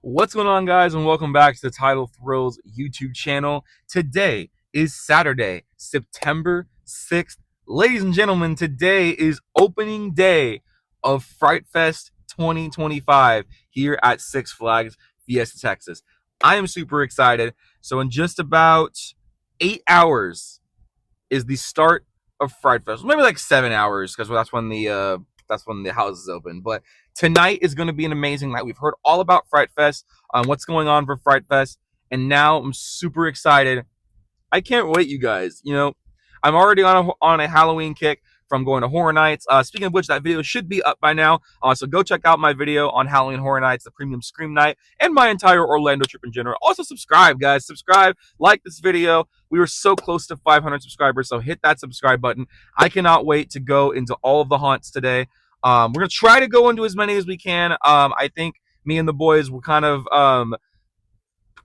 What's going on, guys, and welcome back to the Title Thrills YouTube channel. Today is Saturday, September 6th. Ladies and gentlemen, today is opening day of Frightfest 2025 here at Six Flags Fiesta, Texas. I am super excited. So in just about 8 hours is the start of Frightfest. Maybe like 7 hours, because that's when the house is open. But tonight is going to be an amazing night. We've heard all about Frightfest, what's going on for Frightfest, and now I'm super excited. I can't wait, you guys. I'm already on a Halloween kick from going to Horror Nights. Speaking of which, that video should be up by now. So go check out my video on Halloween Horror Nights, the Premium Scream Night, and my entire Orlando trip in general. Also subscribe, guys. Subscribe, like this video. We were so close to 500 subscribers, so hit that subscribe button. I cannot wait to go into all of the haunts today. We're going to try to go into as many as we can. I think me and the boys will kind of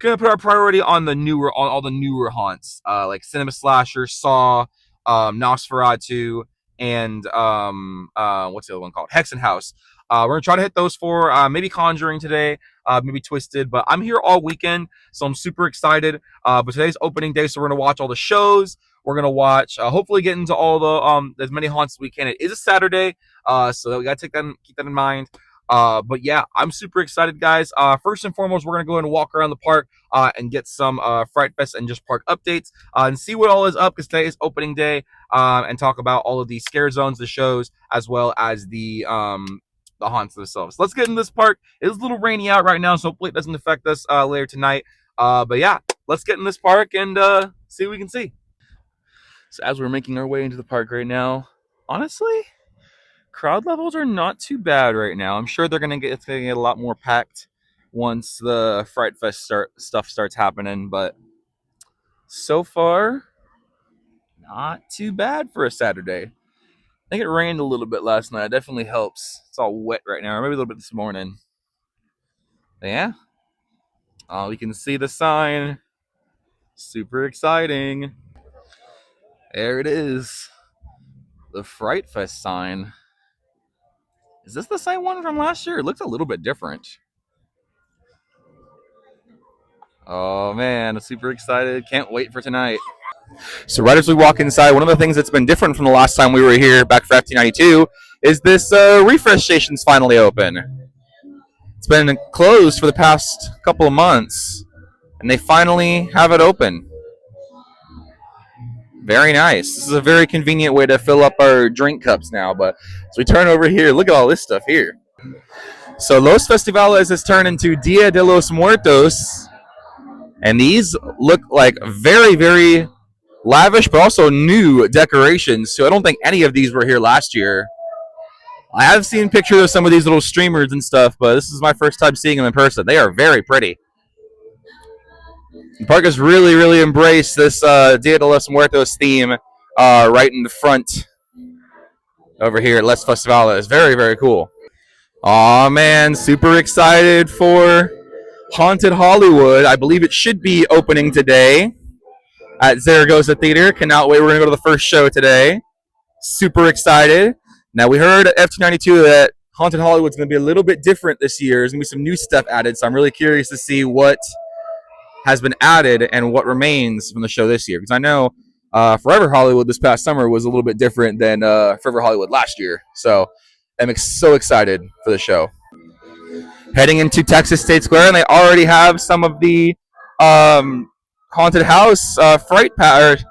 gonna put our priority on all the newer haunts, like Cinema Slasher, Saw, Nosferatu, and what's the other one called? Hexen House. We're gonna try to hit those four. Maybe Conjuring today, maybe Twisted. But I'm here all weekend, so I'm super excited. But today's opening day, so we're gonna watch all the shows. We're gonna watch, hopefully get into all the as many haunts as we can. It is a Saturday, so we gotta keep that in mind. But yeah, I'm super excited, guys. First and foremost, we're gonna go and walk around the park and get some Frightfest and just park updates and see what all is up, because today is opening day, and talk about all of the scare zones, the shows, as well as the haunts themselves. Let's get in this park. It's a little rainy out right now, so hopefully it doesn't affect us later tonight. But yeah, let's get in this park and see what we can see. So as we're making our way into the park right now, honestly, crowd levels are not too bad right now. I'm sure it's gonna get a lot more packed once the Frightfest stuff starts happening, but so far, not too bad for a Saturday. I think it rained a little bit last night. It definitely helps. It's all wet right now, or maybe a little bit this morning. But yeah, we can see the sign. Super exciting. There it is. The Frightfest sign. Is this the same one from last year? It looks a little bit different. Oh man, I'm super excited. Can't wait for tonight. So right as we walk inside, one of the things that's been different from the last time we were here back for FT92 is this refresh station's finally open. It's been closed for the past couple of months, and they finally have it open. Very nice. This is a very convenient way to fill up our drink cups now. But as we turn over here, look at all this stuff here. So Los Festivales has turned into Dia de los Muertos, and these look like very, very lavish, but also new decorations. So I don't think any of these were here last year. I have seen pictures of some of these little streamers and stuff, but this is my first time seeing them in person. They are very pretty. The park has really, really embraced this Dia de los Muertos theme right in the front over here at Les Festivales. Very, very cool. Aw, man, super excited for Haunted Hollywood. I believe it should be opening today at Zaragoza Theater. Cannot wait. We're going to go to the first show today. Super excited. Now, we heard at FT92 that Haunted Hollywood's going to be a little bit different this year. There's going to be some new stuff added, so I'm really curious to see what has been added and what remains from the show this year. Because I know Forever Hollywood this past summer was a little bit different than Forever Hollywood last year. So I'm so excited for the show. Heading into Texas State Square, and they already have some of the haunted house Fright Pass.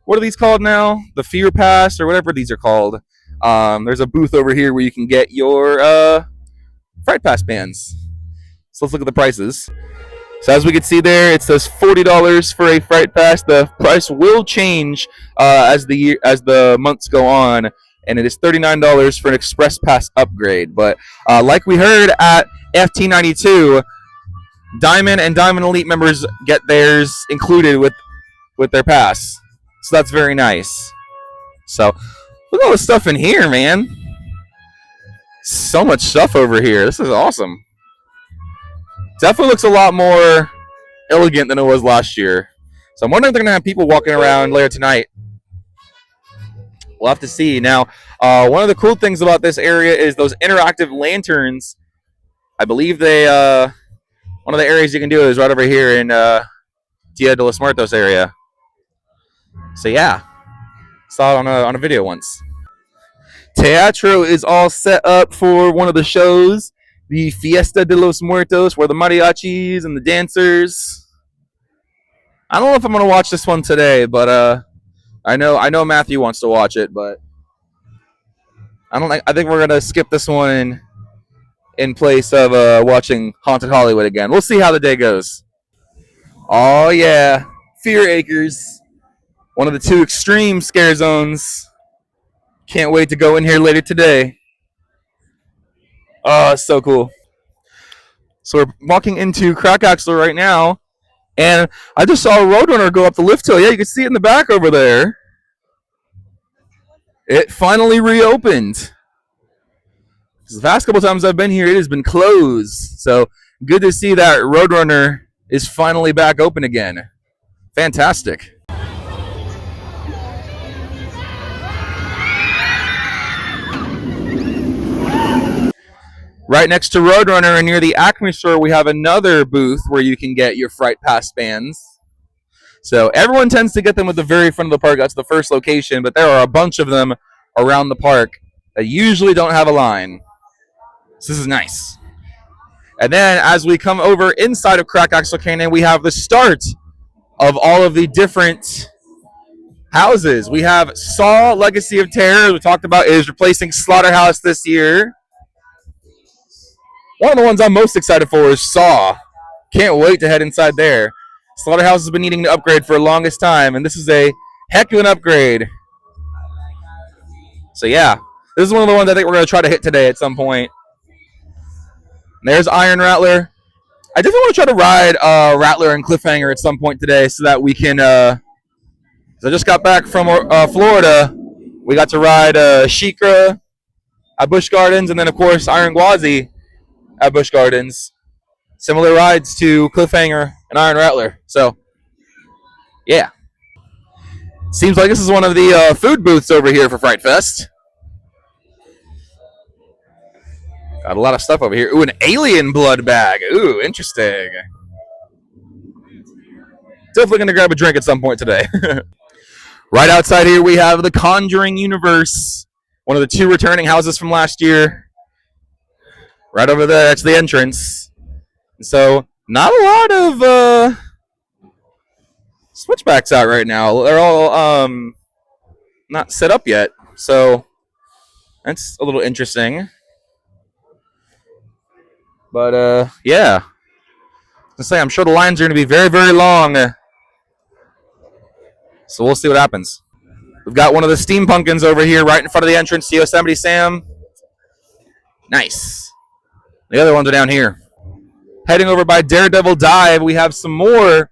What are these called now? The Fear Pass or whatever these are called. There's a booth over here where you can get your Fright Pass bands. So let's look at the prices. So as we can see there, it says $40 for a Fright Pass. The price will change as the months go on, and it is $39 for an Express Pass upgrade. But like we heard at FT92, Diamond and Diamond Elite members get theirs included with their pass. So that's very nice. So look at all the stuff in here, man. So much stuff over here. This is awesome. Definitely looks a lot more elegant than it was last year. So I'm wondering if they're going to have people walking around later tonight. We'll have to see. Now, one of the cool things about this area is those interactive lanterns. I believe they one of the areas you can do is right over here in Dia de los Muertos area. So yeah, saw it on a video once. Teatro is all set up for one of the shows, the Fiesta de los Muertos, where the mariachis and the dancers. I don't know if I'm gonna watch this one today, but I know Matthew wants to watch it, but I think we're gonna skip this one in place of watching Haunted Hollywood again. We'll see how the day goes. Oh yeah, Fear Acres, one of the two extreme scare zones. Can't wait to go in here later today. Oh, it's so cool. So we're walking into Crackaxle right now, and I just saw a Roadrunner go up the lift hill. Yeah, you can see it in the back over there. It finally reopened. The past couple times I've been here, it has been closed. So good to see that Roadrunner is finally back open again. Fantastic. Right next to Roadrunner and near the Acme store, we have another booth where you can get your Fright Pass bands. So everyone tends to get them at the very front of the park. That's the first location, but there are a bunch of them around the park that usually don't have a line. So this is nice. And then as we come over inside of Crackaxle Canyon, we have the start of all of the different houses. We have Saw Legacy of Terror, we talked about, is replacing Slaughterhouse this year. One of the ones I'm most excited for is Saw. Can't wait to head inside there. Slaughterhouse has been needing to upgrade for the longest time, and this is a heck of an upgrade. So yeah, this is one of the ones I think we're going to try to hit today at some point. And there's Iron Rattler. I definitely want to try to ride Rattler and Cliffhanger at some point today so that we can... I just got back from Florida. We got to ride Shikra at Busch Gardens, and then, of course, Iron Gwazi at Busch Gardens. Similar rides to Cliffhanger and Iron Rattler. So, yeah. Seems like this is one of the food booths over here for Frightfest. Got a lot of stuff over here. Ooh, an alien blood bag. Ooh, interesting. Definitely going to grab a drink at some point today. Right outside here, we have the Conjuring universe. One of the two returning houses from last year. Right over there, that's the entrance. So, not a lot of switchbacks out right now. They're all not set up yet. So, that's a little interesting. But, yeah. I'm sure the lines are going to be very, very long. So we'll see what happens. We've got one of the Steam Pumpkins over here right in front of the entrance to Yosemite Sam. Nice. The other ones are down here. Heading over by Daredevil Dive, we have some more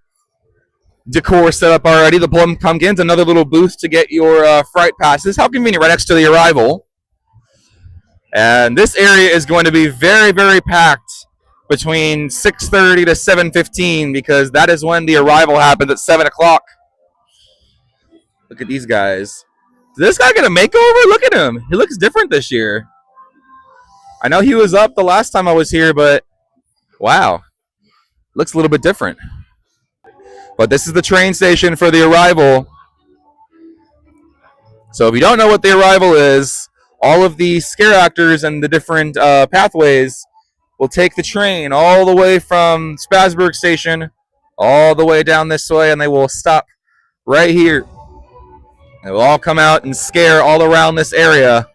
decor set up already. The Plum Pumpkins, another little booth to get your Fright passes. How convenient, right next to the arrival. And this area is going to be very, very packed between 6:30 to 7:15 because that is when the arrival happens at 7 o'clock. Look at these guys. Did this guy get a makeover? Look at him. He looks different this year. I know he was up the last time I was here, but wow. Looks a little bit different. But this is the train station for the arrival. So if you don't know what the arrival is, all of the scare actors and the different pathways will take the train all the way from Spasberg Station all the way down this way, and they will stop right here. They will all come out and scare all around this area.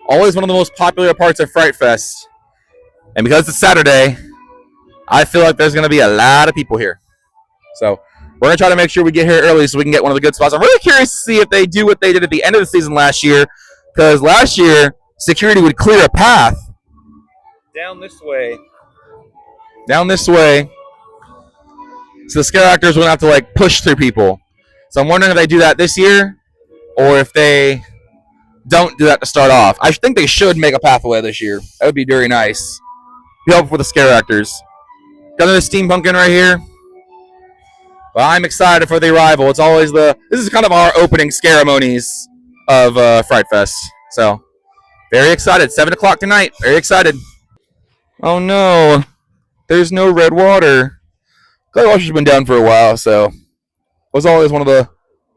Always one of the most popular parts of Fright Fest. And because it's Saturday, I feel like there's going to be a lot of people here. So we're going to try to make sure we get here early so we can get one of the good spots. I'm really curious to see if they do what they did at the end of the season last year, because last year, security would clear a path down this way. So the scare actors wouldn't have to like push through people. So I'm wondering if they do that this year or if they don't do that to start off. I think they should make a pathway this year. That would be very nice. Be helpful for the scare actors. Got another Steam Pumpkin right here. Well, I'm excited for the arrival. It's always this is kind of our opening ceremonies of Fright Fest. So, very excited. 7 o'clock tonight. Very excited. Oh no. There's no red water. Gully Washer's been down for a while, so it was always one of the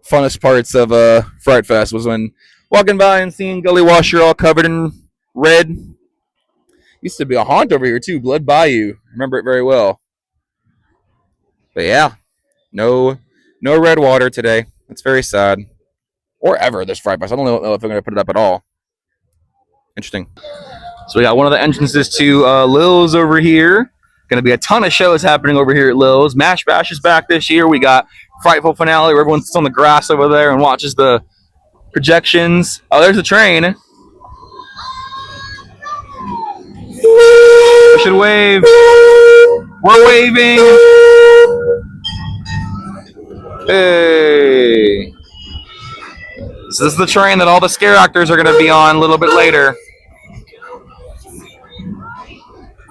funnest parts of Frightfest was when walking by and seeing Gully Washer all covered in red. Used to be a haunt over here too, Blood Bayou. Remember it very well. But yeah, no red water today. That's very sad. Or ever this Frightfest. I don't know if they're going to put it up at all. Interesting. So we got one of the entrances to Lil's over here. Going to be a ton of shows happening over here at Lil's. Mash Bash is back this year. We got Frightful Finale where everyone sits on the grass over there and watches the projections. Oh, there's the train. We should wave. We're waving. Hey. So this is the train that all the scare actors are going to be on a little bit later.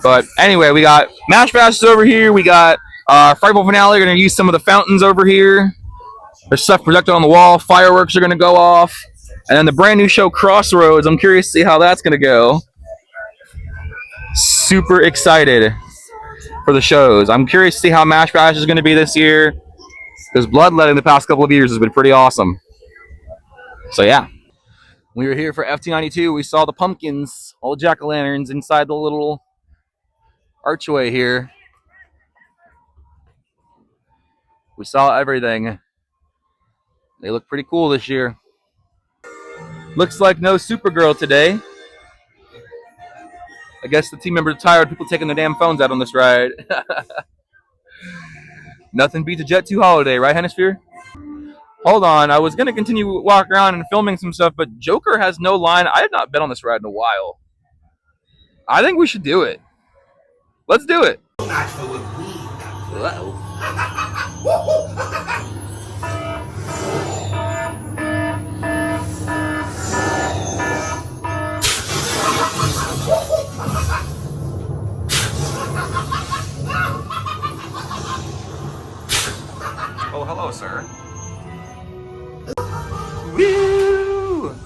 But anyway, we got Mash Bash over here. We got Frightful Finale. We're going to use some of the fountains over here. There's stuff projected on the wall. Fireworks are going to go off. And then the brand new show, Crossroads. I'm curious to see how that's going to go. Super excited for the shows. I'm curious to see how Mash Bash is going to be this year. Because Bloodletting the past couple of years has been pretty awesome. So yeah. We were here for FT92. We saw the pumpkins, all the jack-o'-lanterns inside the little archway here. We saw everything. They look pretty cool this year. Looks like no Supergirl today. I guess the team members are tired of people taking their damn phones out on this ride. Nothing beats a Jet 2 holiday, right, Hemisphere? Hold on, I was going to continue walking around and filming some stuff, but Joker has no line. I have not been on this ride in a while. I think we should do it. Let's do it. Uh-oh. Oh, hello, sir. Woo!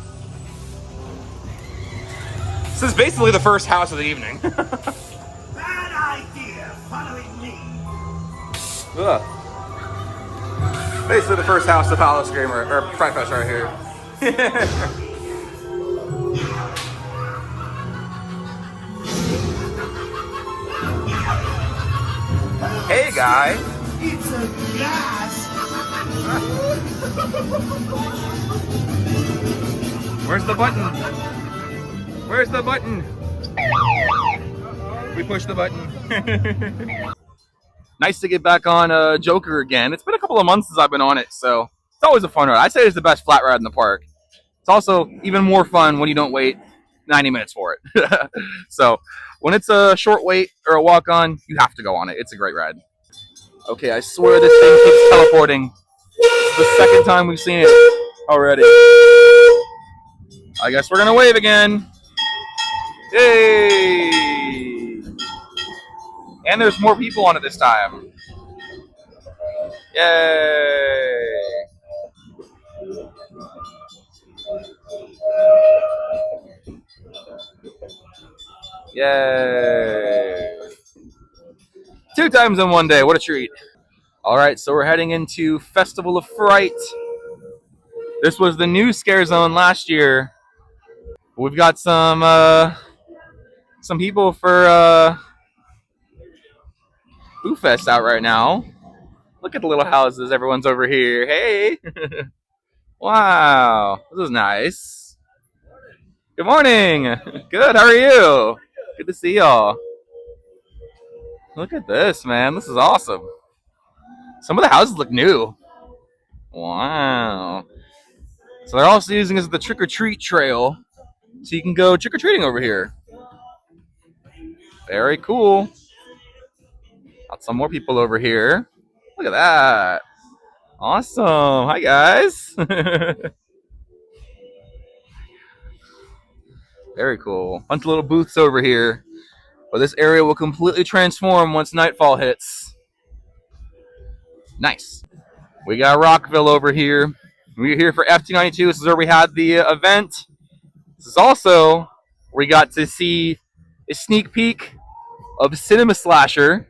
This is basically the first house of the evening. Bad idea, following me. Ugh. Basically the first house of Palace Gamer, or Frightfest right here. Hey, guy. It's a gas. Where's the button? Where's the button? We push the button. Nice to get back on Joker again. It's been a couple of months since I've been on it, so it's always a fun ride. I'd say it's the best flat ride in the park. It's also even more fun when you don't wait 90 minutes for it. So when it's a short wait or a walk-on, you have to go on it. It's a great ride. Okay, I swear this thing keeps teleporting. This is the second time we've seen it already. I guess we're gonna wave again. Yay! And there's more people on it this time. Yay! Yay! 2 times in one day. What a treat. All right, so we're heading into Festival of Fright. This was the new scare zone last year. We've got some people for Boo Fest out right now. Look at the little houses. Everyone's over here. Hey. Wow. This is nice. Good morning. Good. How are you? Good to see y'all. Look at this, man. This is awesome. Some of the houses look new. Wow. So they're also using this as the trick-or-treat trail. So you can go trick-or-treating over here. Very cool. Got some more people over here. Look at that. Awesome. Hi, guys. Very cool. Bunch of little booths over here. But this area will completely transform once nightfall hits. Nice. We got Rockville over here. We're here for FT92. This is where we had the event. This is also where we got to see a sneak peek of Cinema Slasher.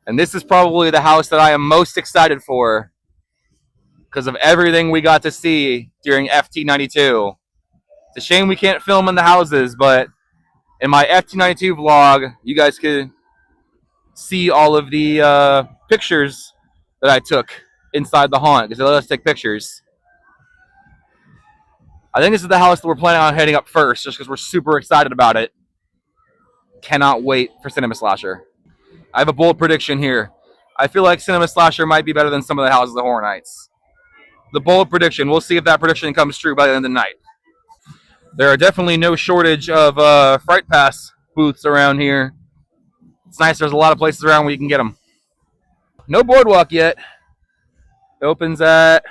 And this is probably the house that I am most excited for because of everything we got to see during FT92. It's a shame we can't film in the houses, but in my FT92 vlog, you guys could see all of the pictures that I took inside the haunt because they let us take pictures. I think this is the house that we're planning on heading up first just because we're super excited about it. Cannot wait for Cinema Slasher. I have a bold prediction here. I feel like Cinema Slasher might be better than some of the houses of Horror Nights. The bold prediction. We'll see if that prediction comes true by the end of the night. There are definitely no shortage of Fright Pass booths around here. It's nice. There's a lot of places around where you can get them. No boardwalk yet. It opens at,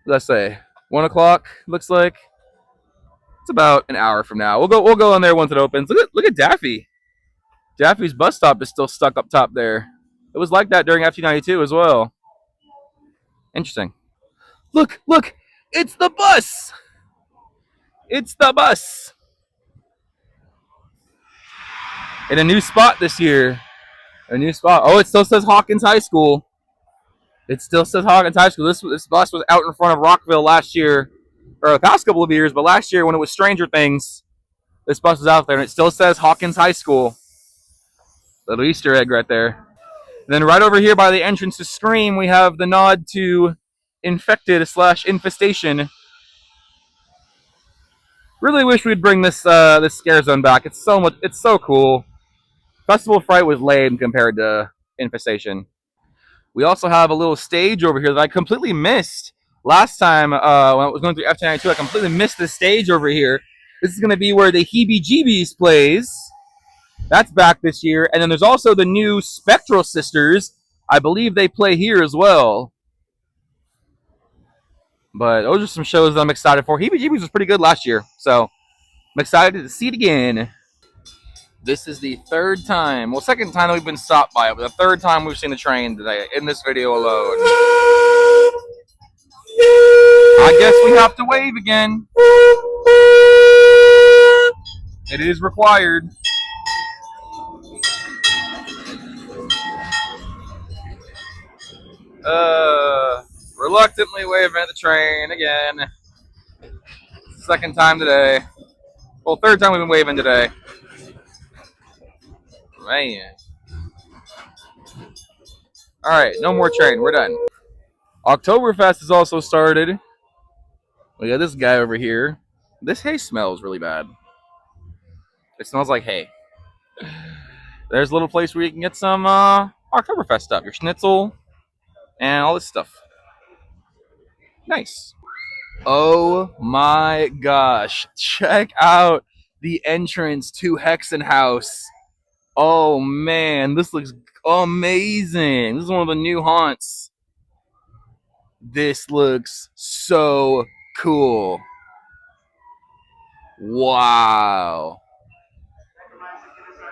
let's say, 1 o'clock. Looks like it's about an hour from now. We'll go in there once it opens. Look at Daffy. Daffy's bus stop is still stuck up top there. It was like that during FT92 as well. Interesting. Look! It's the bus! It's the bus! In a new spot this year. A new spot. Oh, it still says Hawkins High School. It still says Hawkins High School. This bus was out in front of Rockville last year, or the past couple of years, but last year when it was Stranger Things, this bus was out there, and it still says Hawkins High School. Little Easter egg right there. And then right over here by the entrance to Scream, we have the nod to Infected/Infestation. Really wish we'd bring this this scare zone back. It's so cool. Festival of Fright was lame compared to Infestation. We also have a little stage over here that I completely missed last time when I was going through FT92. I completely missed the stage over here. This is going to be where the Heebie-Jeebies plays. That's back this year. And then there's also the new Spectral Sisters. I believe they play here as well. But those are some shows that I'm excited for. Heebie-Jeebies was pretty good last year, so I'm excited to see it again. This is the third time, well, second time that we've been stopped by it, but the third time we've seen the train today in this video alone. I guess we have to wave again. It is required. Reluctantly waving at the train again. Second time today. Well, third time we've been waving today. Man. Alright, no more train. We're done. Oktoberfest has also started. We got this guy over here. This hay smells really bad. It smells like hay. There's a little place where you can get some Oktoberfest stuff. Your schnitzel and all this stuff. Nice. Oh my gosh. Check out the entrance to Hexen House. Oh man, this looks amazing. This is one of the new haunts. This looks so cool. Wow.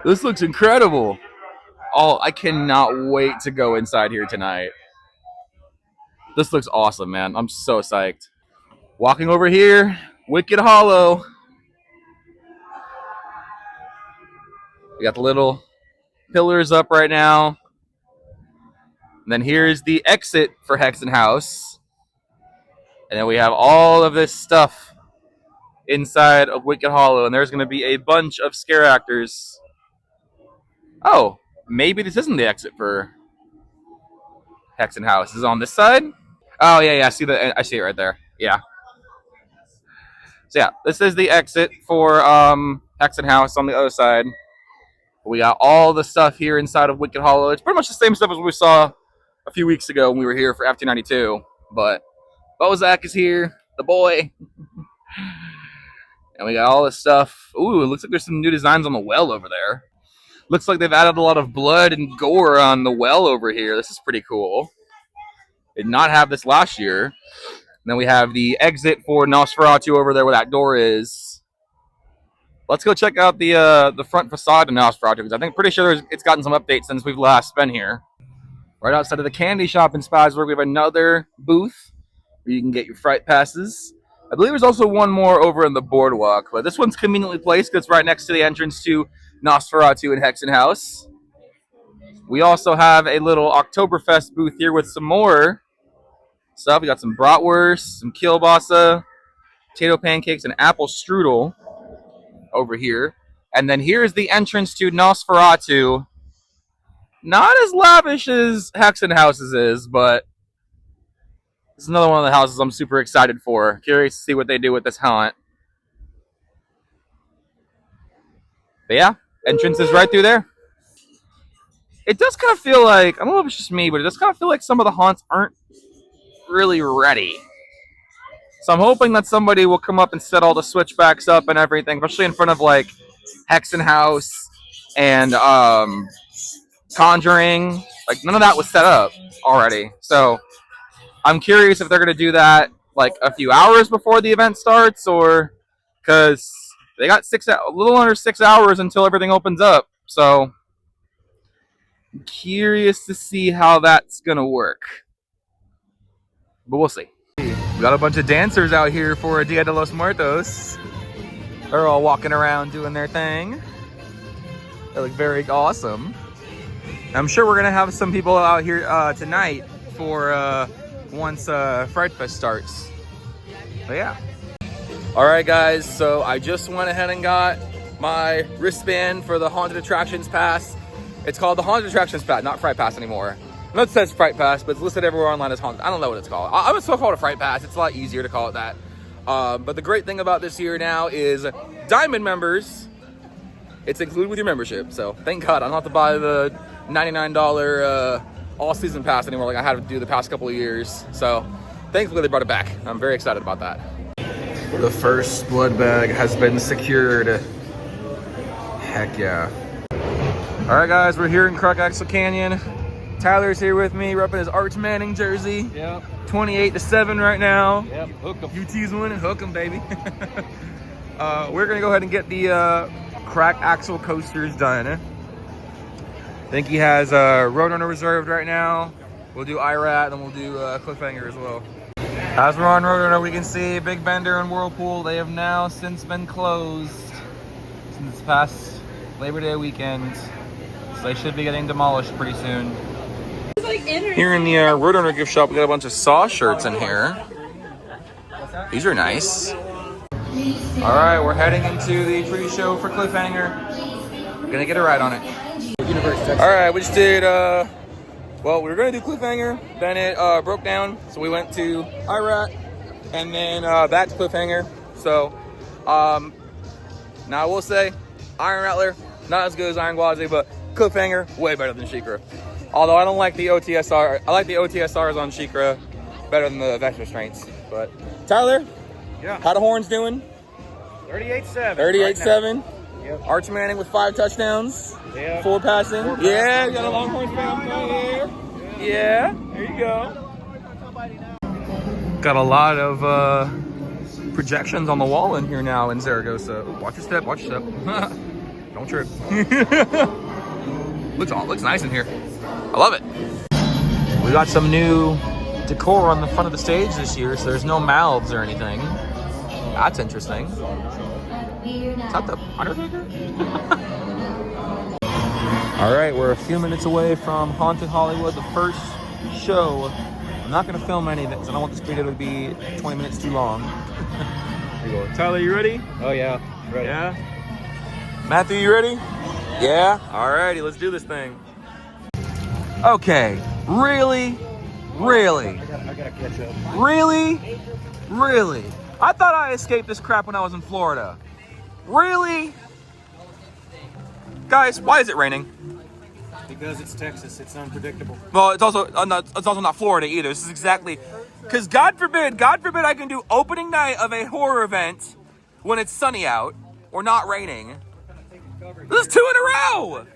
This looks incredible. Oh, I cannot wait to go inside here tonight. This looks awesome, man. I'm so psyched. Walking over here, Wicked Hollow. We got the little pillars up right now. And then here's the exit for Hexen House. And then we have all of this stuff inside of Wicked Hollow. And there's going to be a bunch of scare actors. Oh, maybe this isn't the exit for Hexen House. Is it on this side? Oh, yeah, I see it right there. Yeah. So yeah, this is the exit for Hexen House on the other side. We got all the stuff here inside of Wicked Hollow. It's pretty much the same stuff as we saw a few weeks ago when we were here for FT92. But Bozak is here, the boy. And we got all this stuff. Ooh, it looks like there's some new designs on the well over there. Looks like they've added a lot of blood and gore on the well over here. This is pretty cool. Did not have this last year. And then we have the exit for Noseratu over there where that door is. Let's go check out the front facade of Noseratu because I think pretty sure it's gotten some updates since we've last been here. Right outside of the candy shop in Spazberg, we have another booth where you can get your Fright passes. I believe there's also one more over in the boardwalk, but this one's conveniently placed because it's right next to the entrance to Nosferatu and Hexen House. We also have a little Oktoberfest booth here with some more stuff. We got some bratwurst, some kielbasa, potato pancakes, and apple strudel over here. And then here's the entrance to Nosferatu. Not as lavish as Hexen Houses is, but it's another one of the houses I'm super excited for. Curious to see what they do with this haunt. But yeah, entrance is right through there. It does kind of feel like, I don't know if it's just me, but it does kind of feel like some of the haunts aren't really ready. So I'm hoping that somebody will come up and set all the switchbacks up and everything, especially in front of like Hexen House and Conjuring. Like none of that was set up already. So I'm curious if they're going to do that like a few hours before the event starts, or because they got a little under 6 hours until everything opens up. So I'm curious to see how that's going to work. But we'll see. We got a bunch of dancers out here for Dia de los Muertos. They're all walking around doing their thing. They look very awesome. I'm sure we're going to have some people out here tonight for once Frightfest starts. But yeah. Alright guys, so I just went ahead and got my wristband for the Haunted Attractions Pass. It's called the Haunted Attractions Pass, not Fright Pass anymore. I know it says Fright Pass, but it's listed everywhere online as Haunted. I don't know what it's called. I would still call it a Fright Pass. It's a lot easier to call it that. But the great thing about this year now is Diamond members, it's included with your membership. So thank God I don't have to buy the $99 all-season pass anymore like I had to do the past couple of years. So thankfully they brought it back. I'm very excited about that. The first blood bag has been secured. Heck yeah. Alright guys, we're here in Crocodile Canyon. Tyler's here with me, repping his Arch Manning jersey. Yep. 28-7 right now. Yep. Hook 'em. UT's winning. Hook 'em, baby. We're gonna go ahead and get the crack axle coasters done. I think he has Roadrunner reserved right now. We'll do IRAT, and then we'll do Cliffhanger as well. As we're on Roadrunner, we can see Big Bender and Whirlpool. They have now since been closed since this past Labor Day weekend. So they should be getting demolished pretty soon. Here in the Roadrunner gift shop, we got a bunch of Saw shirts in here. These are nice. All right, we're heading into the pre-show for Cliffhanger. Gonna get a ride on it. All right, we just did, well, we were gonna do Cliffhanger, then it broke down, so we went to IRAT, and then back to Cliffhanger. So, now I will say, Iron Rattler, not as good as Iron Gwazi, but Cliffhanger, way better than Shikra. Although I don't like the OTSR, I like the OTSRs on Shikra better than the Vex Restraints. But Tyler, yeah, how the horns doing? 38-7. 38-7. Yep. Arch Manning with 5 touchdowns, Yep. 4 passing. 4 yeah, you got a Longhorns fan right here. Yeah, there you go. Got a lot of projections on the wall in here now in Zaragoza. Ooh, watch your step, watch your step. Don't trip. Looks nice in here. I love it. We got some new decor on the front of the stage this year, so there's no mouths or anything. That's interesting. Is that the Undertaker? All right, we're a few minutes away from Haunted Hollywood, the first show. I'm not going to film any of it because I don't want this video to be 20 minutes too long. There you go. Tyler, you ready? Oh, yeah. Ready. Yeah? Matthew, you ready? Yeah? Alrighty, let's do this thing. Okay, really? Really? I gotta catch up. Really? Really? I thought I escaped this crap when I was in Florida. Really? Guys, why is it raining? Because it's Texas, it's unpredictable. Well, it's also not Florida either. This is exactly, because God forbid I can do opening night of a horror event when it's sunny out or not raining. This is 2 in a row!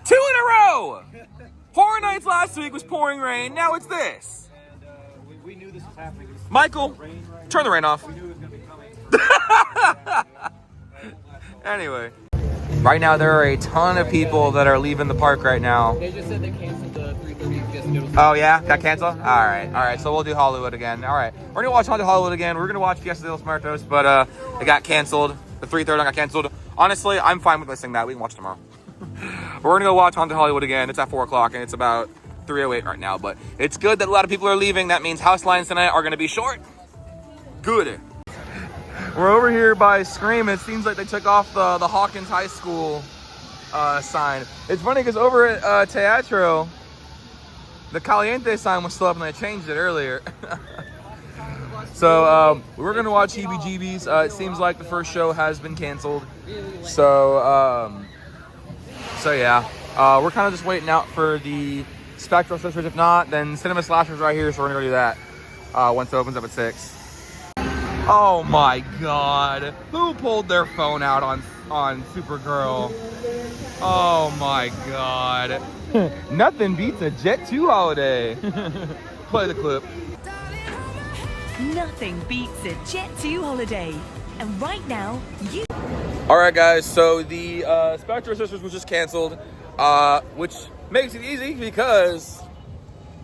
2 in a row! Horror Nights last week was pouring rain, now it's this. And we knew this was happening. Michael, turn the rain off. We knew it was gonna be coming. Anyway. Right now there are a ton of people that are leaving the park right now. They just said they canceled the 3:30 Fiesta. Oh yeah? Got canceled? Alright, so we'll do Hollywood again. Alright. We're gonna watch Haunted Hollywood again. We're gonna watch Fiesta de los Muertos, but it got canceled. The 3:30 got canceled. Honestly, I'm fine with missing that. We can watch tomorrow. We're gonna go watch Haunted Hollywood again. It's at 4 o'clock and it's about 3:08 right now. But it's good that a lot of people are leaving. That means house lines tonight are gonna be short. Good. We're over here by Scream. It seems like they took off the Hawkins High School sign. It's funny because over at Teatro, the Caliente sign was still up and they changed it earlier. So we're gonna watch Heebie-Jeebies. It seems like the first show has been canceled. So yeah, we're kind of just waiting out for the Spectral Sisters. If not, then Cinema Slashers right here. So we're gonna go do that once it opens up at 6. Oh my God! Who pulled their phone out on Supergirl? Oh my God! Nothing beats a Jet 2 holiday. Play the clip. Nothing beats a Jet 2 holiday. And right now, you... Alright guys, so the Spectral Sisters was just canceled, which makes it easy because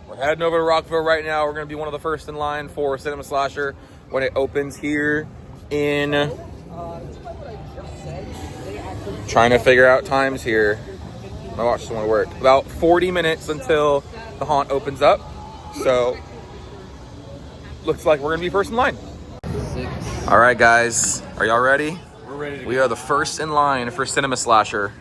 we're heading over to Rockville right now. We're going to be one of the first in line for Cinema Slasher when it opens here in... Trying to figure out times here. My watch doesn't want to work. About 40 minutes until the haunt opens up. So, looks like we're going to be first in line. Alright guys, are y'all ready? We're ready to We are the first in line for Cinema Slasher.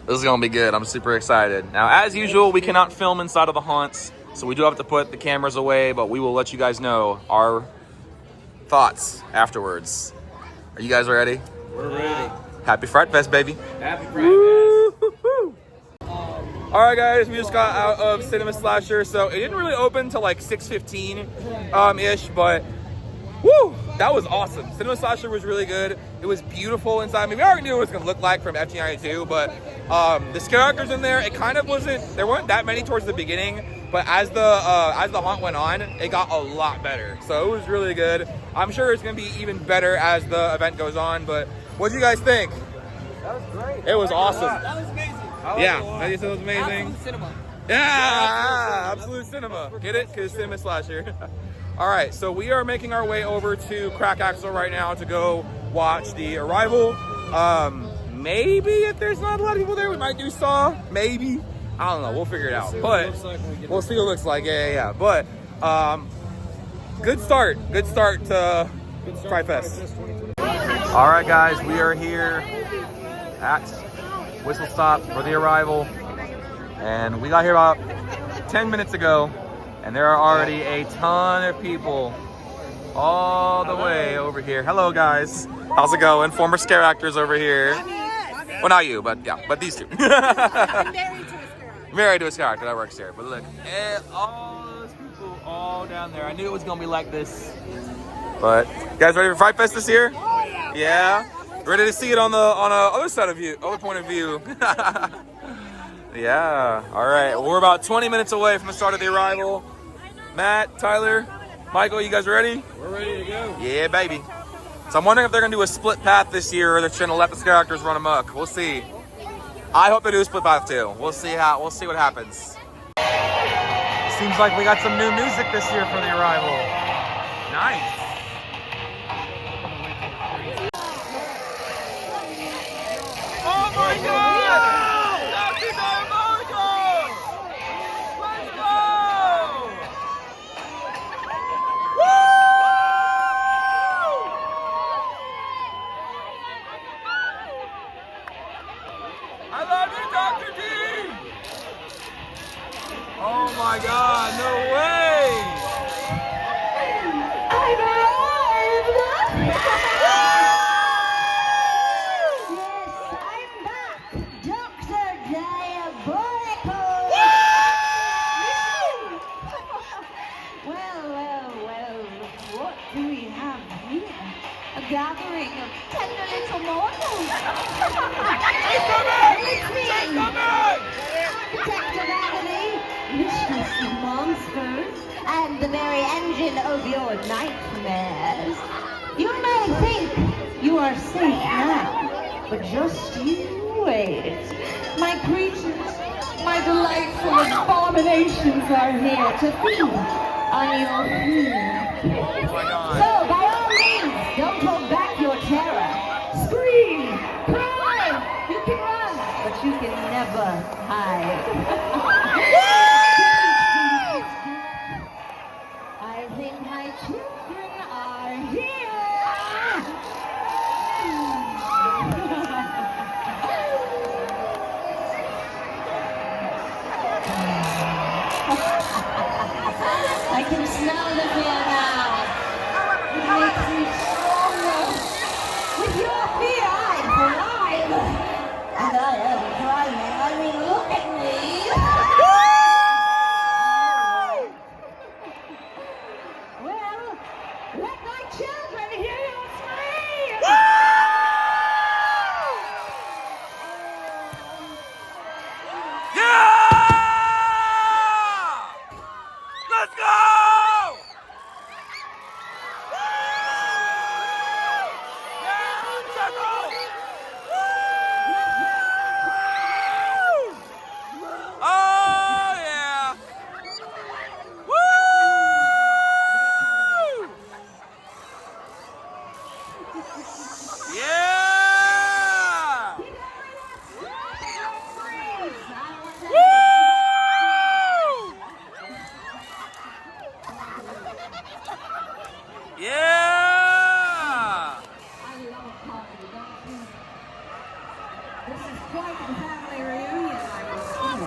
This is gonna be good. I'm super excited. Now, as usual, we cannot film inside of the haunts, so we do have to put the cameras away, but we will let you guys know our thoughts afterwards. Are you guys ready? We're ready. Happy Frightfest, baby. Happy Fright. Alright guys, we just got out of Cinema Slasher, so it didn't really open till like 6:15-ish, but woo, that was awesome. Cinema Slasher was really good. It was beautiful inside. I mean, we already knew what it was going to look like from FT92, but the scare actors in there, it kind of wasn't, there weren't that many towards the beginning, but as the haunt went on, it got a lot better. So it was really good. I'm sure it's going to be even better as the event goes on, but what do you guys think? That was great. It was awesome. That was amazing. Yeah, I just said it was amazing. Absolute cinema. Yeah, absolute cinema. Get it? Because Cinema Slasher. All right, so we are making our way over to Crack Axle right now to go watch the Arrival. Maybe if there's not a lot of people there, we might do Saw. Maybe. I don't know. We'll figure it out. But we'll see what it looks like. Yeah. But good start. Good start to Frightfest. All right, guys, we are here at Whistle Stop for the Arrival, and we got here about 10 minutes ago. And there are already a ton of people all the way over here. Hello, guys. How's it going? Former scare actors over here. Well, not you, but yeah, but these two. I'm married to a scare actor. Married to a scare actor that works here. But look, all those people all down there. I knew it was going to be like this. But, you guys ready for Frightfest this year? Oh, yeah. Yeah? Ready to see it on the other side of view, other point of view. Yeah, all right. Well, we're about 20 minutes away from the start of the Arrival. Matt, Tyler, Michael, you guys ready? We're ready to go. Yeah, baby. So I'm wondering if they're going to do a split path this year or they're trying to let the scare actors run amok. We'll see. I hope they do a split path too. We'll see what happens. Seems like we got some new music this year for the Arrival. Nice. Oh my God! I love you, Dr. D! Oh my God, no way! I've arrived! Yes, I'm back! Dr. Diabolical! Well, what do we have here? A gathering of tender little mortals. It's me! Architect of agony, mistress of monsters, and the very engine of your nightmares. You may think you are safe now, but just you wait. My creatures, my delightful abominations are here to feed on your food. So, by all means, don't hold back your terror. Scream! I think my children are here. I can smell the fear now. It makes me stronger. With your fear, I'm alive. And I am crying. I mean, look at me. Well, let my children hear you scream. Yeah! Let's go! Oh yeah! Woo! Yeah! Woo! Yeah! I love coffee, don't you? This is quite the family reunion, I was told.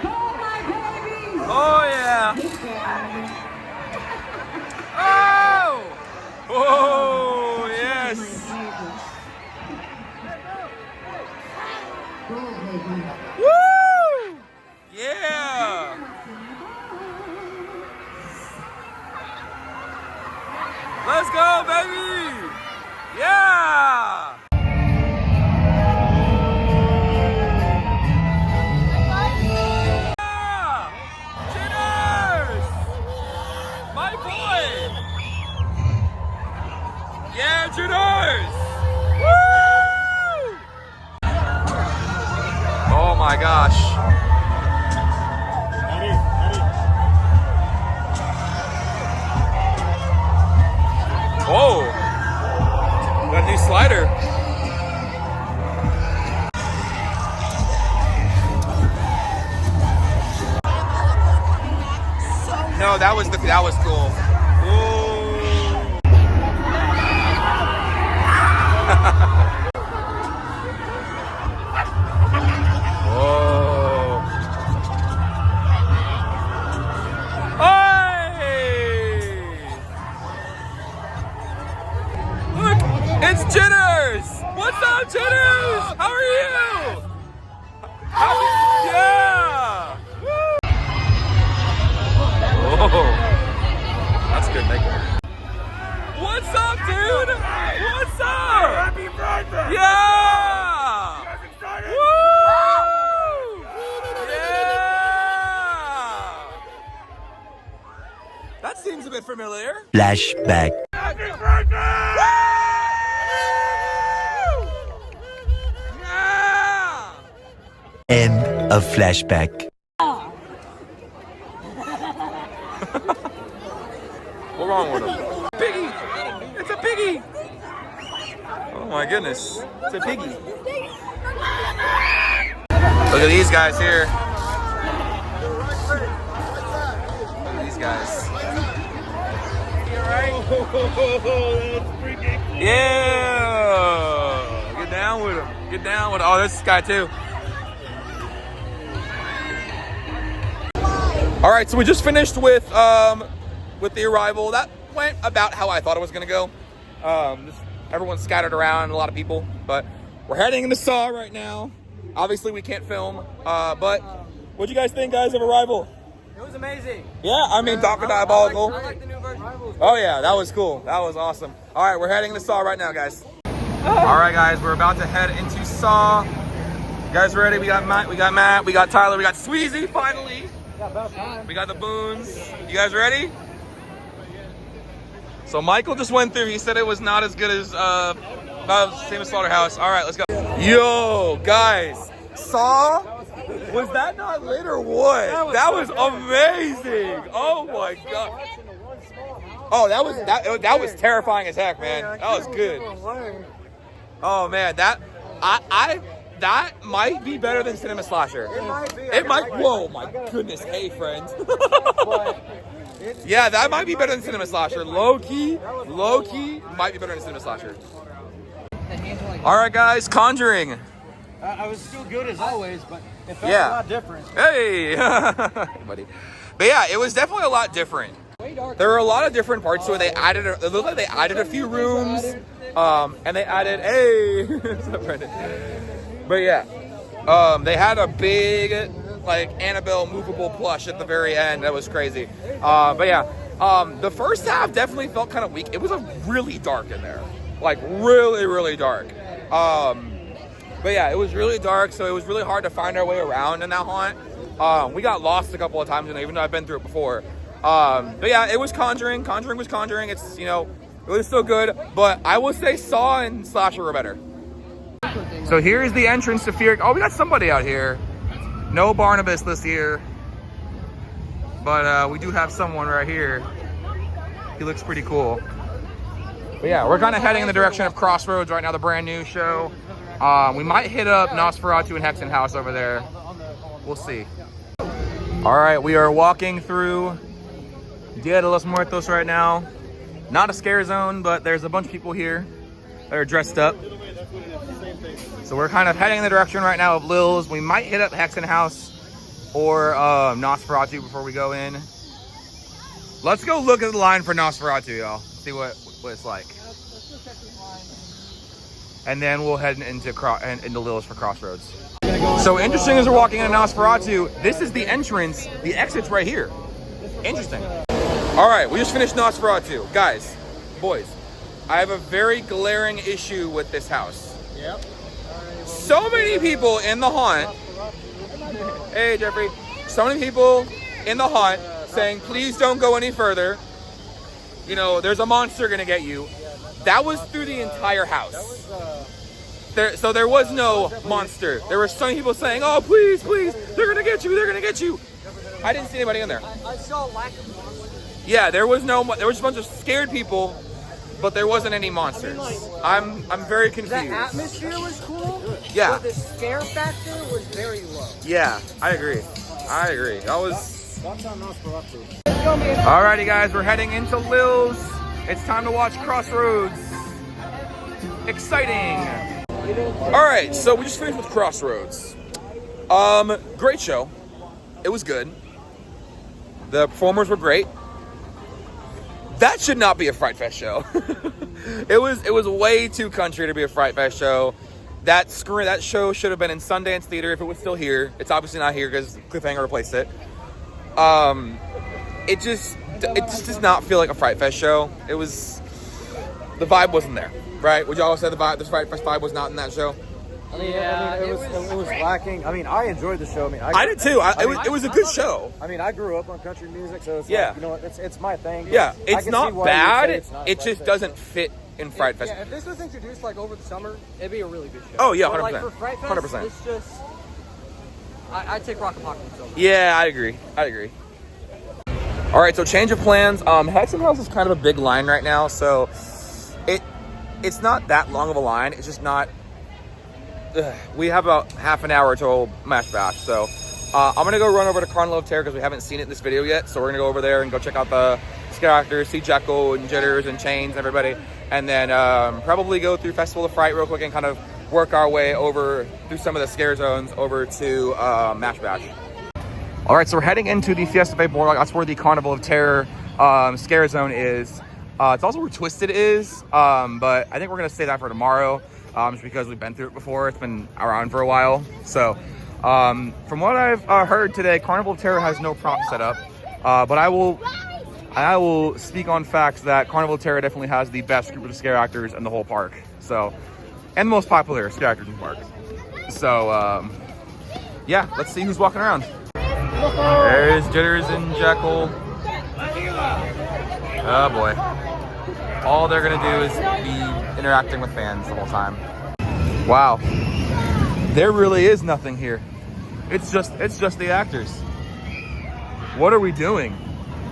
Go, my babies! Oh yeah! Oh! Oh yes! Go, baby. Woo! Yeah! Let's go, baby! Yeah! Yeah! Cheers! My boy! Yeah, cheers! Woo! Oh my gosh. Whoa! Got a new slider. No, that was cool. Whoa. Whoa. Hey! Look, it's Jitters! What's up, Jitters? How are you? Yeah! Whoa. That's good makeup. What's up, dude? What's up? Happy Frightfest! Yeah! You guys excited? Woo! Yeah! That seems a bit familiar. Flashback. Happy Frightfest! Yeah! End of flashback. What's wrong with him? Piggy! It's a piggy! Oh my goodness. It's a piggy. Look at these guys here. Look at these guys. Yeah! Get down with him. Get down with him. Oh, this guy too. All right, so we just finished with the arrival. That went about how I thought it was gonna go. Just everyone's scattered around, a lot of people, but we're heading into Saw right now. Obviously, we can't film, but what'd you guys think, guys, of Arrival? It was amazing. Yeah, I mean, Dr. Diabolical. I like the new version. Oh yeah, that was cool. That was awesome. All right, we're heading into Saw right now, guys. All right, guys, we're about to head into Saw. You guys ready? We got Matt, we got Tyler, we got Sweezy finally. We got the Boons. You guys ready? So Michael just went through. He said it was not as good as same as Slaughterhouse. All right, let's go. Yo, guys, Saw. Was that not lit or what? That was amazing. Oh my god. Oh, that was terrifying as heck, man. That was good. Oh man, that I that might be better than Cinema Slasher. It might. Whoa, my goodness. Hey, friend. Yeah, that might be better than Cinema Slasher. Low key, might be better than Cinema Slasher. All right, guys, Conjuring. I was still good as always, but it felt Yeah. a lot different. Hey, buddy. But yeah, it was definitely a lot different. There were a lot of different parts to it. It looked like they added a few rooms, and they added. Hey, what's up, Brendan? But yeah, they had a big, like, Annabelle movable plush at the very end. That was crazy. But yeah, the first half definitely felt kind of weak. It was really dark in there, like really dark. But yeah, it was really dark, so it was really hard to find our way around in that haunt. We got lost a couple of times, even though I've been through it before. But yeah, it was Conjuring. Conjuring was Conjuring. It's, you know, it was still good, but I will say Saw and Slasher were better. So here's the entrance to Fear. Oh, we got somebody out here. No Barnabas this year, but we do have someone right here. He looks pretty cool. But yeah, we're kind of heading in the direction of Crossroads right now, the brand new show. We might hit up Nosferatu and Hexen House over there. We'll see. All right, we are walking through Dia de los Muertos right now. Not a scare zone, but there's a bunch of people here that are dressed up. So we're kind of heading in the direction right now of Lil's. We might hit up Hexen House or Nosferatu before we go in. Let's go look at the line for Nosferatu, y'all. See what it's like. And then we'll head into Lil's for Crossroads. So interesting as we're walking into Nosferatu, this is the entrance. The exit's right here. Interesting. All right, we just finished Nosferatu. Guys, boys, I have a very glaring issue with this house. Yep. So many people in the haunt. Hey, Jeffrey. So many people in the haunt saying, please don't go any further. You know, there's a monster gonna get you. That was through the entire house. So there was no monster. There were so many people saying, oh, please, they're gonna get you, they're gonna get you. I didn't see anybody in there. I saw a lack of monsters. Yeah, there was just a bunch of scared people, but there wasn't any monsters. I'm very confused. The atmosphere was cool. Yeah. But the scare factor was very low. Yeah, I agree. That was... Alrighty, guys, we're heading into Lil's. It's time to watch Crossroads. Exciting. Alright, so we just finished with Crossroads. Great show. It was good. The performers were great. That should not be a Frightfest show. It was way too country to be a Frightfest show. That show should have been in Sundance Theater if it was still here. It's obviously not here because Cliffhanger replaced it. It just does not feel like a Frightfest show. The vibe wasn't there, right? Would y'all say the Frightfest vibe was not in that show? It was lacking. I mean, I enjoyed the show. I did too. It was a good show. I mean, I grew up on country music, so it's yeah. like, you know, it's my thing. Yeah, it's not bad. It just Frightfest. Doesn't fit in Frightfest. Yeah, if this was introduced like over the summer, it'd be a really good show. Oh yeah, 100%. But, like, for Frightfest, 100%. it's just I'd take Rock Apocalypse over. Yeah, I agree. All right, so change of plans. Hexen House is kind of a big line right now, so it's not that long of a line. It's just not. We have about half an hour till Mash Bash, so I'm gonna go run over to Carnival of Terror because we haven't seen it in this video yet. So we're gonna go over there and go check out the scare actors, see Jekyll and Jitters and Chains and everybody, and then probably go through Festival of Fright real quick and kind of work our way over through some of the scare zones over to Mash Bash. All right, so we're heading into the Fiesta Bay Boardwalk. That's where the Carnival of Terror scare zone is. It's also where Twisted is, but I think we're gonna save that for tomorrow. Just because we've been through it before. It's been around for a while. So from what I've heard today, Carnival of Terror has no prop set up, but I will speak on facts that Carnival of Terror definitely has the best group of scare actors in the whole park. So, and the most popular scare actors in the park. So yeah, let's see who's walking around. There's Jitters and Jekyll. Oh boy. All they're gonna do is be interacting with fans the whole time. Wow. There really is nothing here. It's just the actors. What are we doing?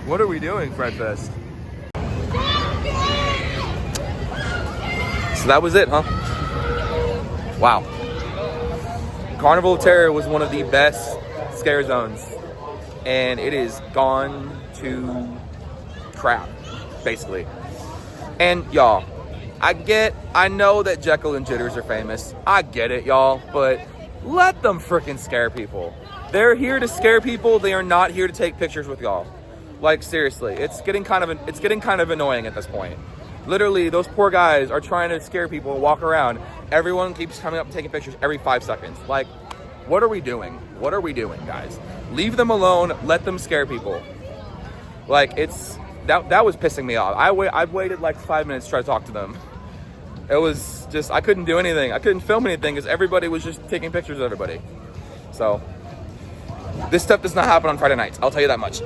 What are we doing, Frightfest? So that was it, huh? Wow. Carnival of Terror was one of the best scare zones, and it is gone to crap, basically. And y'all, I know that Jekyll and Jitters are famous. I get it, y'all, but let them freaking scare people. They're here to scare people. They are not here to take pictures with y'all. Like, seriously, it's getting kind of annoying at this point. Literally, those poor guys are trying to scare people, walk around. Everyone keeps coming up and taking pictures every 5 seconds. Like, what are we doing? What are we doing, guys? Leave them alone. Let them scare people. Like, that was pissing me off. I waited like 5 minutes to try to talk to them. It was just, I couldn't do anything. I couldn't film anything because everybody was just taking pictures of everybody. So, this stuff does not happen on Friday nights. I'll tell you that much.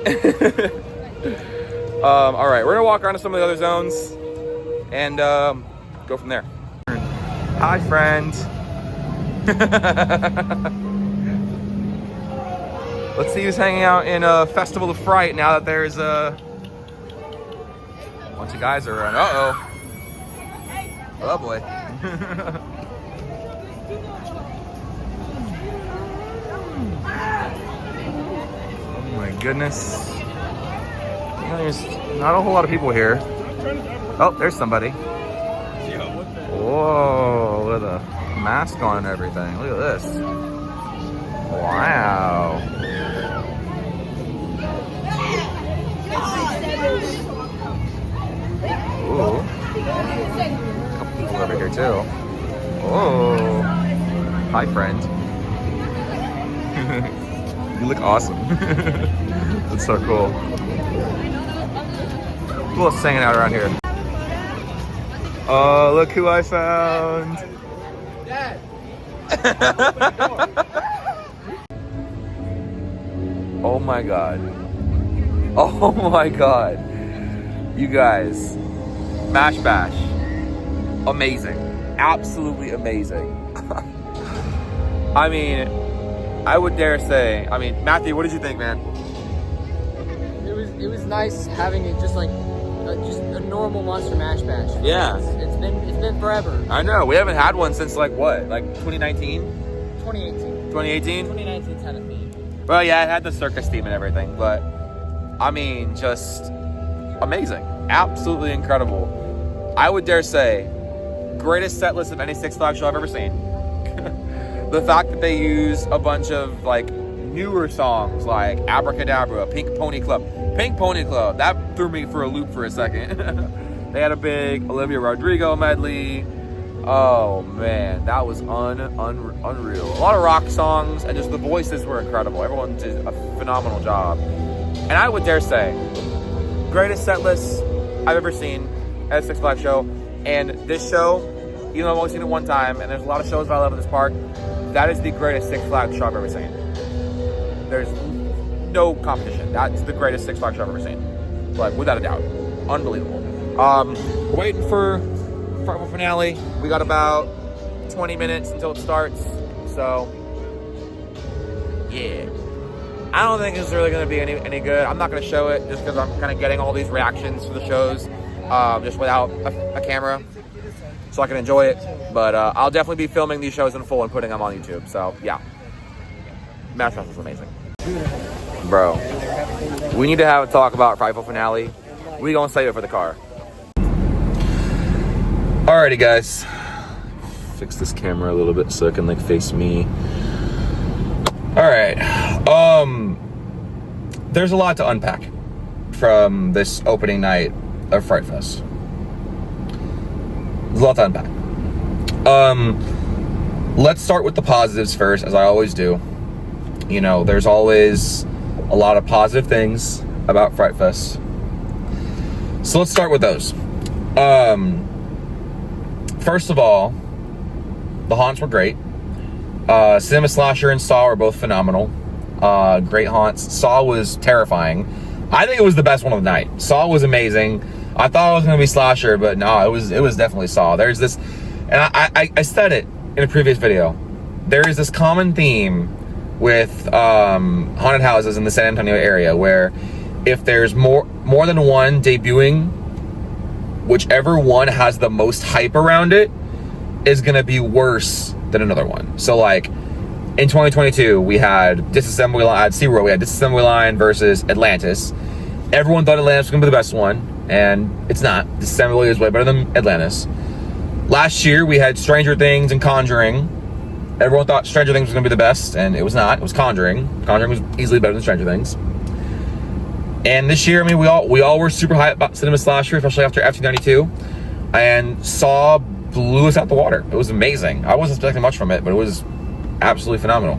All right, we're gonna walk around to some of the other zones and go from there. Hi, friend. Let's see who's hanging out in Festival of Fright now that there's a bunch of guys around. Uh-oh. Oh, boy. Oh, my goodness. There's not a whole lot of people here. Oh, there's somebody. Whoa, with a mask on and everything. Look at this. Wow. Ooh. A couple people over here too. Oh. Hi, friend. You look awesome. That's so cool. Who else is hanging out around here? Oh, look who I found. Dad. Oh my god. Oh my god. You guys. Mash Bash. Amazing. Absolutely amazing. I mean, I would dare say, Matthew, what did you think, man? It was nice having it just like just a normal Monster Mash Bash. Yeah. It's been forever. I know. We haven't had one since like what? Like 2019? 2018. 2018? 2019's had a theme. Well, yeah, it had the circus theme and everything, but I mean, just amazing. Absolutely incredible. I would dare say, greatest set list of any Six Flags show I've ever seen. The fact that they use a bunch of like newer songs like Abracadabra, Pink Pony Club, that threw me for a loop for a second. They had a big Olivia Rodrigo medley. Oh man, that was unreal. A lot of rock songs, and just the voices were incredible. Everyone did a phenomenal job. And I would dare say, greatest set list I've ever seen at a Six Flags show. And this show, even though I've only seen it one time, and there's a lot of shows that I love at this park, that is the greatest Six Flags show I've ever seen. There's no competition. That's the greatest Six Flags show I've ever seen. Like, without a doubt. Unbelievable. We're waiting for Frightful finale. We got about 20 minutes until it starts. So, yeah. I don't think it's really going to be any good. I'm not going to show it just because I'm kind of getting all these reactions to the shows just without a camera so I can enjoy it. But I'll definitely be filming these shows in full and putting them on YouTube. So, yeah. Mash Bash was amazing. Bro, we need to have a talk about Frightful finale. We gonna save it for the car. Alrighty, guys. Fix this camera a little bit so it can like face me. Alright. There's a lot to unpack from this opening night of Frightfest. There's a lot to unpack. Let's start with the positives first, as I always do. You know, there's always a lot of positive things about Frightfest. So let's start with those. First of all, the haunts were great. Cinema Slasher and Saw were both phenomenal. Great haunts. Saw was terrifying. I think it was the best one of the night. Saw was amazing. I thought it was going to be Slasher, but no, it was definitely Saw. There's this, and I said it in a previous video. There is this common theme with haunted houses in the San Antonio area where if there's more than one debuting, whichever one has the most hype around it is going to be worse than another one. So like in 2022, we had Disassembly Line at SeaWorld. We had Disassembly Line versus Atlantis. Everyone thought Atlantis was going to be the best one, and it's not. Disassembly is way better than Atlantis. Last year, we had Stranger Things and Conjuring. Everyone thought Stranger Things was going to be the best, and it was not. It was Conjuring. Conjuring was easily better than Stranger Things. And this year, I mean, we all were super hyped about cinema slasher, especially after FT92, and Saw blew us out the water. It was amazing. I wasn't expecting much from it, but it was absolutely phenomenal.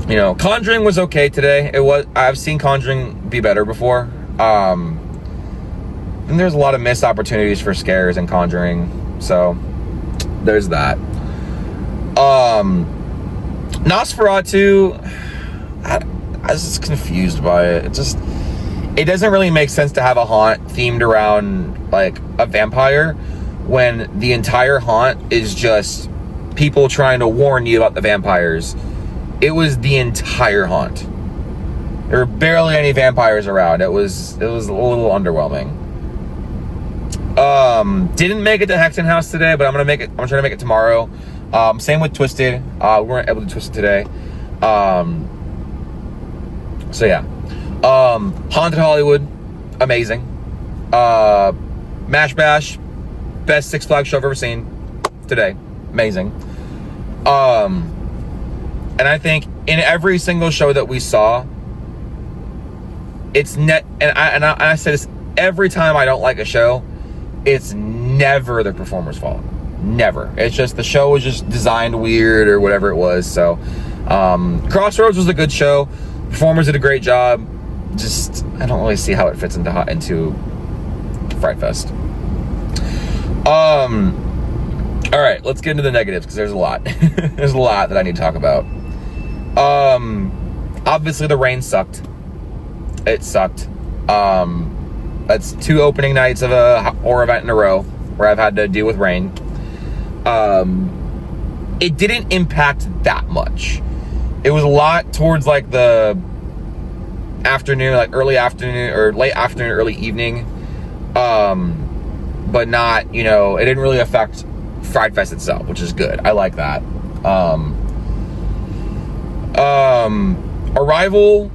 You know, Conjuring was okay today. I've seen Conjuring be better before. And there's a lot of missed opportunities for scares in Conjuring, so there's that. Nosferatu, I was just confused by it. It doesn't really make sense to have a haunt themed around like a vampire when the entire haunt is just people trying to warn you about the vampires. It was the entire haunt. There were barely any vampires around. It was a little underwhelming. Didn't make it to Hexen House today, but I'm trying to make it tomorrow. Same with Twisted. We weren't able to Twist it today. So yeah. Haunted Hollywood, amazing. Mash Bash, best Six Flags show I've ever seen today. Amazing. And I think in every single show that we saw, it's and I say this every time I don't like a show, it's never the performer's fault. Never. It's just the show was just designed weird or whatever it was. So Crossroads was a good show. Performers did a great job. Just I don't really see how it fits into Frightfest. All right, let's get into the negatives because there's a lot. There's a lot that I need to talk about. Obviously the rain sucked. It sucked. That's 2 opening nights of a horror event in a row where I've had to deal with rain. It didn't impact that much. It was a lot towards like the afternoon, like early afternoon or late afternoon, early evening. But not, you know, it didn't really affect Frightfest itself, which is good. I like that. Arrival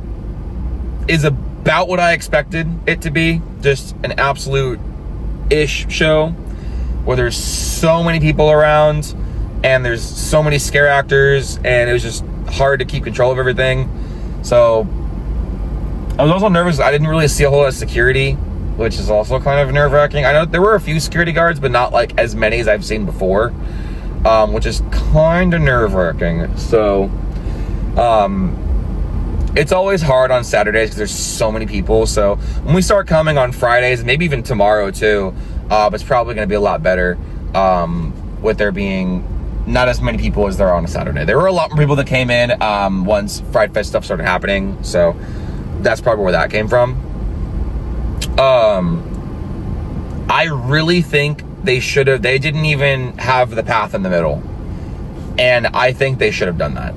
is about what I expected it to be. Just an absolute-ish show where there's so many people around and there's so many scare actors and it was just hard to keep control of everything. So I was also nervous. I didn't really see a whole lot of security, which is also kind of nerve-wracking. I know there were a few security guards, but not like as many as I've seen before, which is kind of nerve-wracking. So it's always hard on Saturdays because there's so many people. So when we start coming on Fridays, maybe even tomorrow too, it's probably going to be a lot better with there being not as many people as there are on a Saturday. There were a lot more people that came in once Frightfest stuff started happening. So that's probably where that came from. I really think they didn't even have the path in the middle. And I think they should have done that.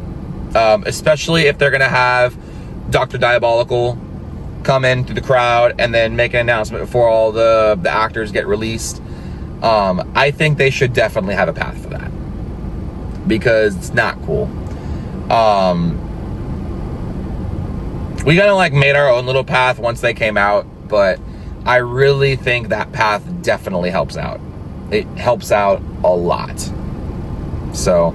Especially if they're going to have Dr. Diabolical come in through the crowd and then make an announcement before all the actors get released. I think they should definitely have a path for that. Because it's not cool. We kind of like made our own little path once they came out, but I really think that path definitely helps out. It helps out a lot. So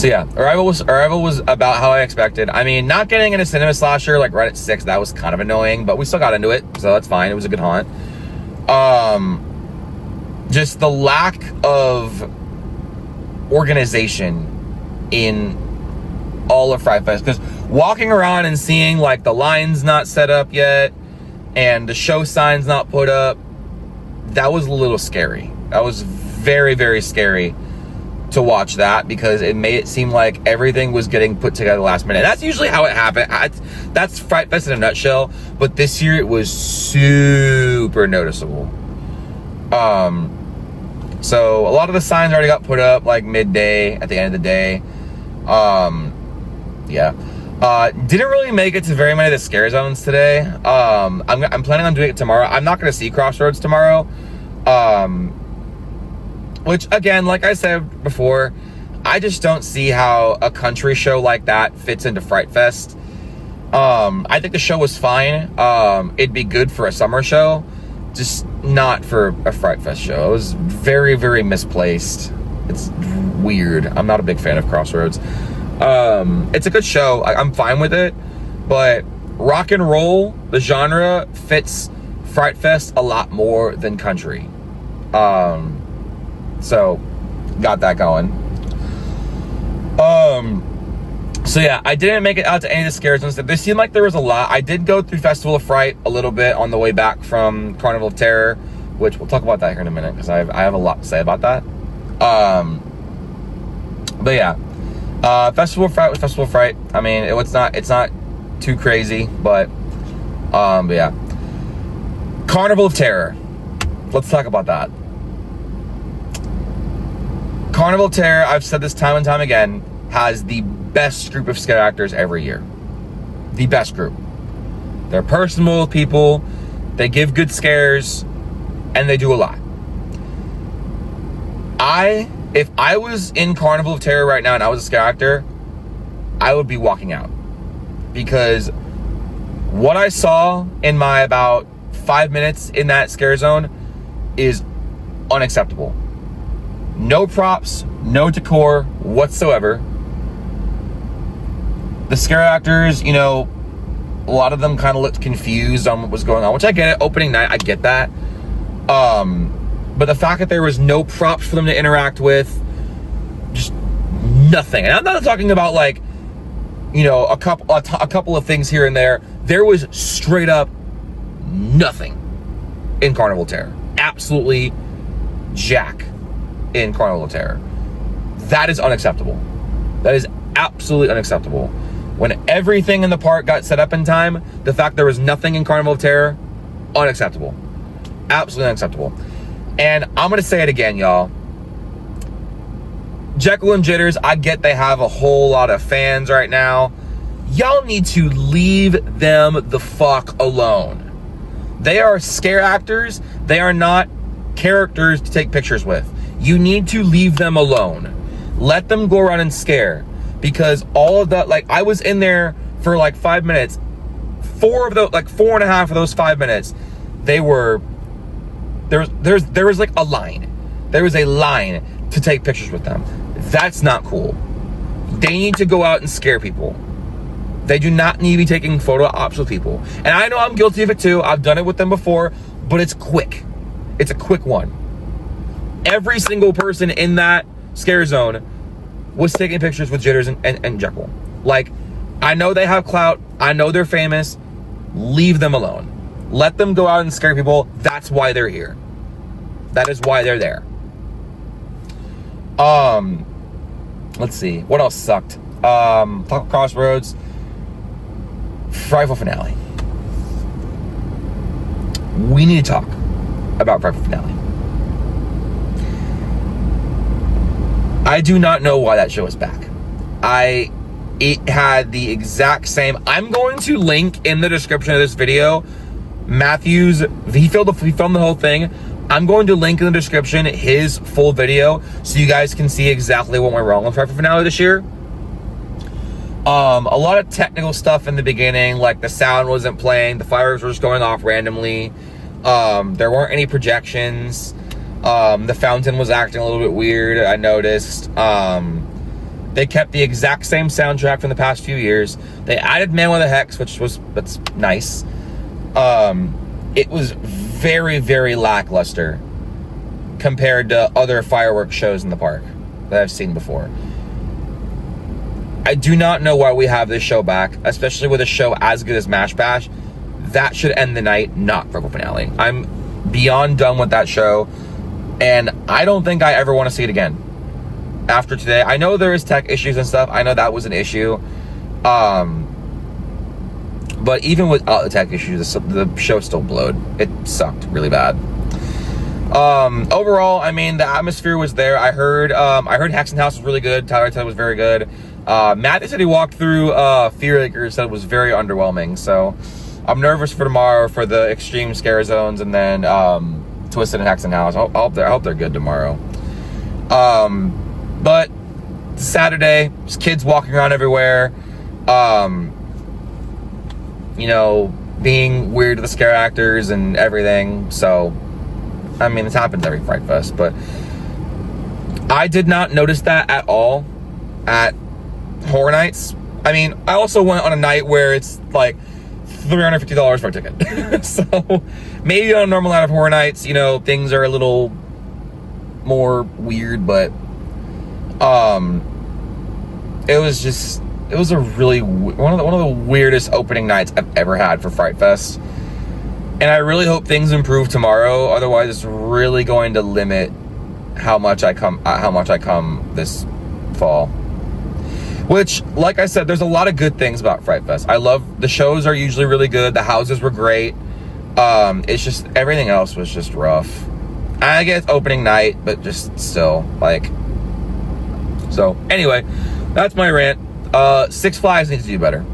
yeah, Arrival was about how I expected. I mean, not getting into cinema slasher like right at 6, that was kind of annoying, but we still got into it, so that's fine. It was a good haunt. Just the lack of organization in all of Frightfest, because walking around and seeing like the lines not set up yet and the show signs not put up, that was a little scary. That was very, very scary to watch that, because it made it seem like everything was getting put together last minute. That's usually how it happened. That's Frightfest in a nutshell, but this year it was super noticeable. So a lot of the signs already got put up like midday at the end of the day. Yeah. Didn't really make it to very many of the scare zones today. I'm planning on doing it tomorrow. I'm not going to see Crossroads tomorrow. Which, again, like I said before, I just don't see how a country show like that fits into Frightfest. I think the show was fine. It'd be good for a summer show, just not for a Frightfest show. It was very, very misplaced. It's weird. I'm not a big fan of Crossroads. It's a good show. I'm fine with it, but rock and roll, the genre, fits Frightfest a lot more than country. So got that going. So yeah, I didn't make it out to any of the scare zones. There seemed like there was a lot. I did go through Festival of Fright a little bit on the way back from Carnival of Terror, which we'll talk about that here in a minute, because I have a lot to say about that. But yeah, Festival of Fright was Festival of Fright. I mean, it's not too crazy, but yeah. Carnival of Terror. Let's talk about that. Carnival of Terror, I've said this time and time again, has the best group of scare actors every year. The best group. They're personable people, they give good scares, and they do a lot. If I was in Carnival of Terror right now and I was a scare actor, I would be walking out. Because what I saw in my about 5 minutes in that scare zone is unacceptable. No props, no decor whatsoever. The scare actors, you know, a lot of them kind of looked confused on what was going on, which I get it. Opening night, I get that. But the fact that there was no props for them to interact with, just nothing. And I'm not talking about, like, you know, a couple of things here and there. There was straight up nothing in Carnival of Terror. Absolutely jack in Carnival of Terror. That is unacceptable. That is absolutely unacceptable. When everything in the park got set up in time, the fact there was nothing in Carnival of Terror, unacceptable. Absolutely unacceptable. And I'm gonna say it again, y'all. Jekyll and Jitters, I get they have a whole lot of fans right now. Y'all need to leave them the fuck alone. They are scare actors. They are not characters to take pictures with. You need to leave them alone. Let them go around and scare. Because all of that, like, I was in there for like 5 minutes. 4.5 of those 5 minutes, there was like a line. There was a line to take pictures with them. That's not cool. They need to go out and scare people. They do not need to be taking photo ops with people. And I know I'm guilty of it too. I've done it with them before, but it's quick. It's a quick one. Every single person in that scare zone was taking pictures with Jitters and Jekyll. Like, I know they have clout. I know they're famous. Leave them alone. Let them go out and scare people. That's why they're here. That is why they're there. Let's see. What else sucked? Talk Crossroads. Frightful finale. We need to talk about Frightful finale. I do not know why that show is back. It had the exact same. I'm going to link in the description of this video. Matthews, he filmed the whole thing. I'm going to link in the description his full video so you guys can see exactly what went wrong with Frightful finale this year. A lot of technical stuff in the beginning, like the sound wasn't playing, the fireworks were just going off randomly. There weren't any projections. The fountain was acting a little bit weird, I noticed. They kept the exact same soundtrack from the past few years. They added Man with a Hex, that's nice. It was very, very lackluster compared to other fireworks shows in the park that I've seen before. I do not know why we have this show back, especially with a show as good as Mash Bash. That should end the night, not Frightful finale. I'm beyond done with that show, and I don't think I ever want to see it again after today. I know there is tech issues and stuff. I know that was an issue. But even without the tech issues, the show still blowed. It sucked really bad. Overall, I mean, the atmosphere was there. I heard Hexen House was really good. Tyler said it was very good. Matt said he walked through Fear Acre, said it was very underwhelming. So I'm nervous for tomorrow for the extreme scare zones, and then Twisted and Hexen House. I hope they're good tomorrow. But Saturday, just kids walking around everywhere, you know, being weird to the scare actors and everything. So, I mean, this happens every Fright Fest, but I did not notice that at all at Horror Nights. I mean, I also went on a night where it's like $350 for a ticket. So maybe on a normal night of Horror Nights, you know, things are a little more weird, but it was a really one of the weirdest opening nights I've ever had for Fright Fest. And I really hope things improve tomorrow. Otherwise, it's really going to limit how much I come this fall. Which, like I said, there's a lot of good things about Fright Fest. I love the shows are usually really good. The houses were great. It's just everything else was just rough. I guess opening night, but just still like. So anyway, that's my rant. Six Flags needs to do better.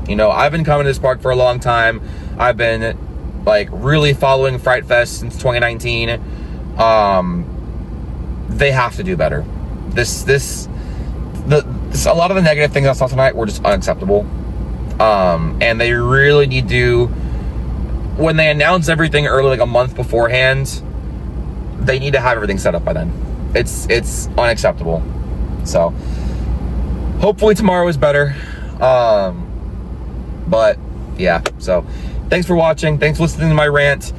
You know, I've been coming to this park for a long time. I've been like really following Fright Fest since 2019. They have to do better. A lot of the negative things I saw tonight were just unacceptable. And they really need to, when they announce everything early, like a month beforehand, they need to have everything set up by then. It's unacceptable. So hopefully tomorrow is better. But yeah, so thanks for watching. Thanks for listening to my rant.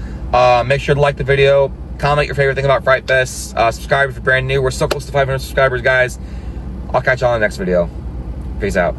Make sure to like the video, comment your favorite thing about Fright Fest, subscribe if you're brand new. We're so close to 500 subscribers, guys. I'll catch you on the next video. Peace out.